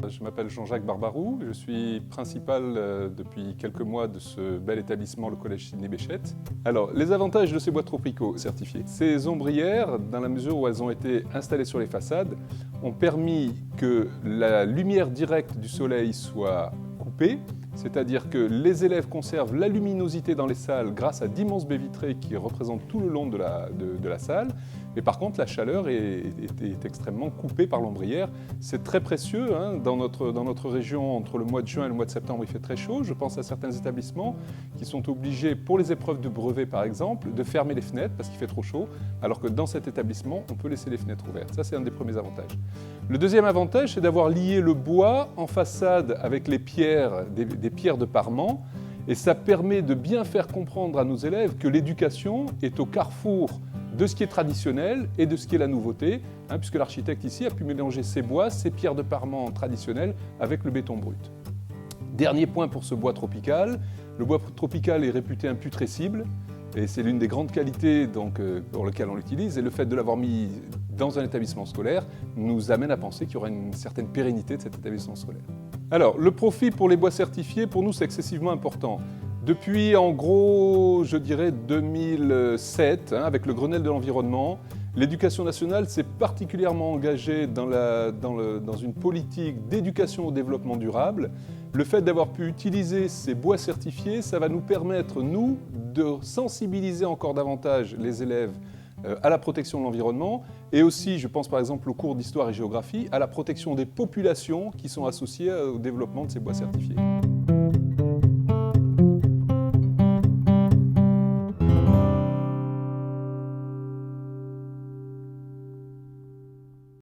Je m'appelle Jean-Jacques Barbarou, je suis principal depuis quelques mois de ce bel établissement, le Collège Sidney Bechet. Alors, les avantages de ces bois tropicaux certifiés. Ces ombrières, dans la mesure où elles ont été installées sur les façades, ont permis que la lumière directe du soleil soit coupée, c'est-à-dire que les élèves conservent la luminosité dans les salles grâce à d'immenses baies vitrées qui représentent tout le long de la salle. Mais par contre, la chaleur est extrêmement coupée par l'ombrière. C'est très précieux. Dans notre région, entre le mois de juin et le mois de septembre, il fait très chaud. Je pense à certains établissements qui sont obligés, pour les épreuves de brevet par exemple, de fermer les fenêtres parce qu'il fait trop chaud, alors que dans cet établissement, on peut laisser les fenêtres ouvertes. Ça, c'est un des premiers avantages. Le deuxième avantage, c'est d'avoir lié le bois en façade avec les pierres, des pierres de parement. Et ça permet de bien faire comprendre à nos élèves que l'éducation est au carrefour de ce qui est traditionnel et de ce qui est la nouveauté, puisque l'architecte ici a pu mélanger ces bois, ces pierres de parement traditionnelles avec le béton brut. Dernier point pour ce bois tropical, le bois tropical est réputé imputrescible, et c'est l'une des grandes qualités pour lesquelles on l'utilise, et le fait de l'avoir mis dans un établissement scolaire nous amène à penser qu'il y aura une certaine pérennité de cet établissement scolaire. Alors, le profit pour les bois certifiés, pour nous, c'est excessivement important. Depuis, en gros, je dirais 2007, avec le Grenelle de l'environnement, l'Éducation nationale s'est particulièrement engagée dans une politique d'éducation au développement durable. Le fait d'avoir pu utiliser ces bois certifiés, ça va nous permettre, nous, de sensibiliser encore davantage les élèves à la protection de l'environnement et aussi, je pense par exemple au cours d'histoire et géographie, à la protection des populations qui sont associées au développement de ces bois certifiés.